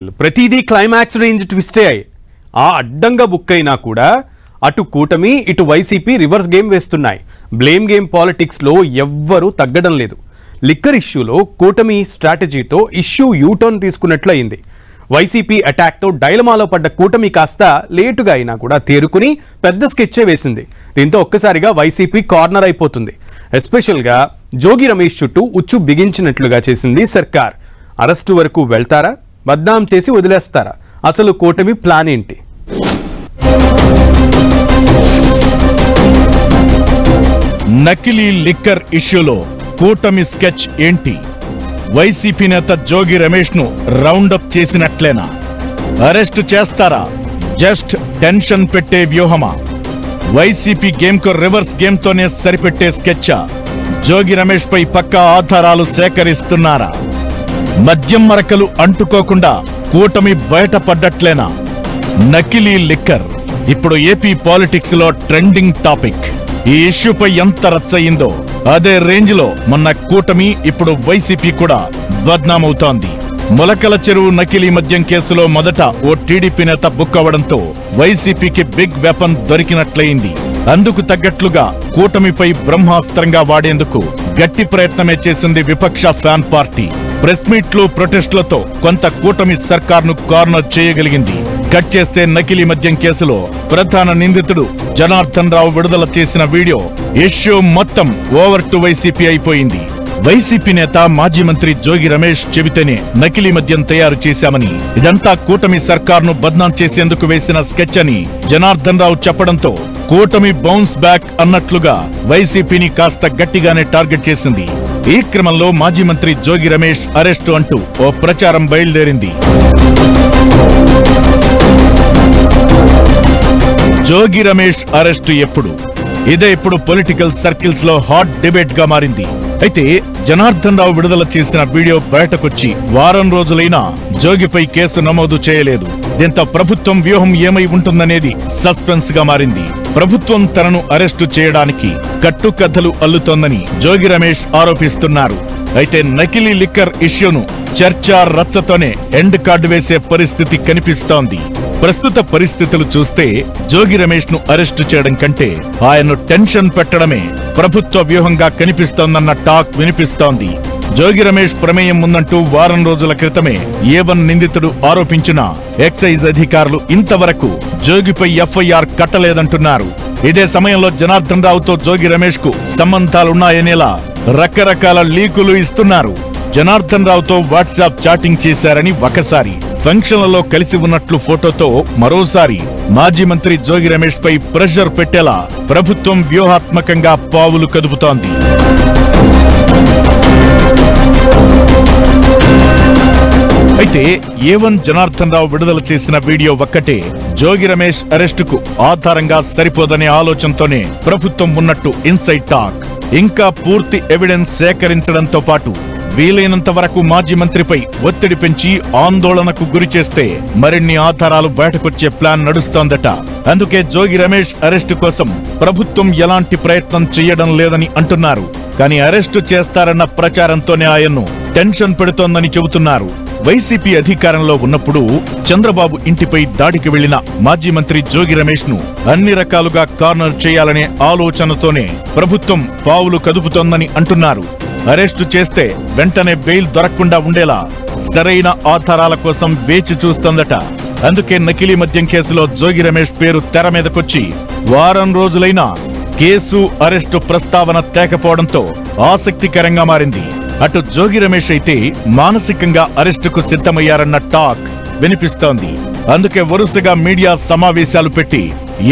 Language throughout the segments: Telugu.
ప్రతిదీ క్లైమాక్స్ రేంజ్ ట్విస్టే అయ్యి ఆ అడ్డంగా బుక్ అయినా కూడా అటు కూటమి ఇటు వైసీపీ రివర్స్ గేమ్ వేస్తున్నాయి. బ్లేమ్ గేమ్ పాలిటిక్స్లో ఎవ్వరూ తగ్గడం లేదు. లిక్కర్ ఇష్యూలో కూటమి స్ట్రాటజీతో ఇష్యూ యూటర్న్ తీసుకున్నట్లు అయింది. వైసీపీ అటాక్తో డైలమాలో పడ్డ కూటమి కాస్త లేటుగా అయినా కూడా తేరుకుని పెద్ద స్కెచ్చే వేసింది. దీంతో ఒక్కసారిగా వైసీపీ కార్నర్ అయిపోతుంది. ఎస్పెషల్గా జోగి రమేష్ చుట్టూ ఉచ్చు బిగించినట్లుగా చేసింది సర్కార్. అరెస్టు వరకు వెళ్తారా, బద్నాం చేసి వదిలేస్తారా? అసలు కూటమి ప్లాన్ ఏంటి? నకిలీ లిక్కర్ ఇష్యూలో కూటమి స్కెచ్ ఏంటి? వైసీపీ నేత జోగి రమేష్ ను రౌండప్ చేసినట్లేనా? అరెస్టు చేస్తారా? జస్ట్ టెన్షన్ పెట్టే వ్యూహమా? వైసీపీ గేమ్ కు రివర్స్ గేమ్ తోనే సరిపెట్టే స్కెచ్చా? జోగి రమేష్ పై పక్కా ఆధారాలు సేకరిస్తున్నారా? మద్యం మరకలు అంటుకోకుండా కూటమి బయటపడ్డట్లేనా? నకిలీ లిక్కర్ ఇప్పుడు ఏపీ పాలిటిక్స్ లో ట్రెండింగ్ టాపిక్. ఈ ఇష్యూపై ఎంత రచ్చయిందో అదే రేంజ్ లో మొన్న కూటమి, ఇప్పుడు వైసీపీ కూడా బద్నామవుతోంది. మొలకల చెరువు నకిలీ మద్యం కేసులో మొదట ఓ టీడీపీ నేత బుక్ అవడంతో వైసీపీకి బిగ్ వెపన్ దొరికినట్లయింది. అందుకు తగ్గట్లుగా కూటమిపై బ్రహ్మాస్త్రంగా వాడేందుకు గట్టి ప్రయత్నమే చేసింది విపక్ష ఫ్యాన్ పార్టీ. ప్రెస్ మీట్లు, ప్రొటెస్టులతో కొంత కూటమి సర్కార్ను కార్నర్ చేయగలిగింది. కట్ చేస్తే నకిలీ మద్యం కేసులో ప్రధాన నిందితుడు జనార్దన్ రావు విడుదల చేసిన వీడియో ఇష్యూ మొత్తం ఓవర్ టు వైసీపీ అయిపోయింది. వైసీపీ నేత మాజీ మంత్రి జోగి రమేష్ చెబితేనే నకిలీ మద్యం తయారు చేశామని, ఇదంతా కూటమి సర్కార్ను బద్నాం చేసేందుకు వేసిన స్కెచ్ అని జనార్దన్ రావు చెప్పడంతో కూటమి బౌన్స్ బ్యాక్ అన్నట్లుగా వైసీపీని కాస్త గట్టిగానే టార్గెట్ చేసింది. ఈ క్రమంలో మాజీ మంత్రి జోగి రమేష్ అరెస్టు అంటూ ఓ ప్రచారం బయలుదేరింది. జోగి రమేష్ అరెస్టు ఎప్పుడు? ఇదే ఇప్పుడు పొలిటికల్ సర్కిల్స్ లో హాట్ డిబేట్ గా మారింది. అయితే జనార్దన్ రావు విడుదల చేసిన వీడియో బయటకొచ్చి వారం రోజులైనా జోగిపై కేసు నమోదు చేయలేదు. దీంతో ప్రభుత్వం వ్యూహం ఏమై ఉంటుందనేది సస్పెన్స్ గా మారింది. ప్రభుత్వం తనను అరెస్టు చేయడానికి కట్టుకథలు అల్లుతోందని జోగి రమేష్ ఆరోపిస్తున్నారు. అయితే నకిలీ లిక్కర్ ఇష్యూను చర్చా రచ్చతోనే ఎండ్ కార్డు వేసే పరిస్థితి కనిపిస్తోంది. ప్రస్తుత పరిస్థితులు చూస్తే జోగి రమేష్ ను అరెస్టు చేయడం కంటే ఆయన్ను టెన్షన్ పెట్టడమే ప్రభుత్వ వ్యూహంగా కనిపిస్తోందన్న టాక్ వినిపిస్తోంది. జోగి రమేష్ ప్రమేయం ఉందంటూ వారం రోజుల క్రితమే A1 నిందితుడు ఆరోపించిన ఎక్సైజ్ అధికారులు ఇంతవరకు జోగిపై ఎఫ్ఐఆర్ కట్టలేదంటున్నారు. ఇదే సమయంలో జనార్దన్ రావుతో జోగి రమేష్ కు సంబంధాలున్నాయనేలా రకరకాల లీకులు ఇస్తున్నారు. జనార్దన్ రావుతో వాట్సాప్ చాటింగ్ చేశారని ఒకసారి, ఫంక్షన్లలో కలిసి ఉన్నట్లు ఫోటోతో మరోసారి మాజీ మంత్రి జోగి రమేష్ పై ప్రెషర్ పెట్టేలా ప్రభుత్వం వ్యూహాత్మకంగా పావులు కదుపుతోంది. అయితే A1 జనార్దన్ రావు విడుదల చేసిన వీడియో ఒక్కటే జోగి రమేష్ అరెస్టుకు ఆధారంగా సరిపోదనే ఆలోచనతోనే ప్రభుత్వం ఉన్నట్టు ఇన్సైడ్ టాక్. ఇంకా పూర్తి ఎవిడెన్స్ సేకరించడంతో పాటు వీలైనంత వరకు మాజీ మంత్రిపై ఒత్తిడి పెంచి ఆందోళనకు గురి చేస్తే మరిన్ని ఆధారాలు బయటకొచ్చే ప్లాన్ నడుస్తోందట. అందుకే జోగి రమేష్ అరెస్టు కోసం ప్రభుత్వం ఎలాంటి ప్రయత్నం చేయడం లేదని అంటున్నారు. కానీ అరెస్టు చేస్తారన్న ప్రచారంతోనే ఆయన్ను టెన్షన్ పెడుతోందని చెబుతున్నారు. వైసీపీ అధికారంలో ఉన్నప్పుడు చంద్రబాబు ఇంటిపై దాడికి వెళ్లిన మాజీ మంత్రి జోగి రమేష్ ను అన్ని రకాలుగా కార్నర్ చేయాలనే ఆలోచనతోనే ప్రభుత్వం పావులు కదుపుతోందని అంటున్నారు. అరెస్టు చేస్తే వెంటనే బెయిల్ దొరకకుండా ఉండేలా సరైన ఆధారాల కోసం వేచి చూస్తోందట. అందుకే నకిలీ మద్యం కేసులో జోగి రమేష్ పేరు తెర మీదకొచ్చి వారం రోజులైనా కేసు, అరెస్టు ప్రస్తావన తేకపోవడంతో ఆసక్తికరంగా మారింది. అటు జోగి రమేష్ అయితే మానసికంగా అరెస్టుకు సిద్ధమయ్యారన్న టాక్ వినిపిస్తోంది. అందుకే వరుసగా మీడియా సమావేశాలు పెట్టి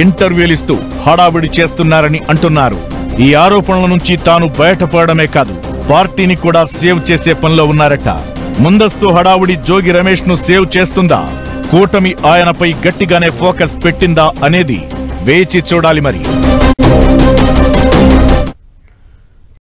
ఇంటర్వ్యూలిస్తూ హడావిడి చేస్తున్నారని అంటున్నారు. ఈ ఆరోపణల నుంచి తాను బయటపడమే కాదు, పార్టీని కూడా సేవ్ చేసే పనిలో ఉన్నారట. ముందస్తు హడావుడి జోగి రమేష్ ను సేవ్ చేస్తుందా, కూటమి ఆయనపై గట్టిగానే ఫోకస్ పెట్టిందా అనేది వేచి చూడాలి మరి.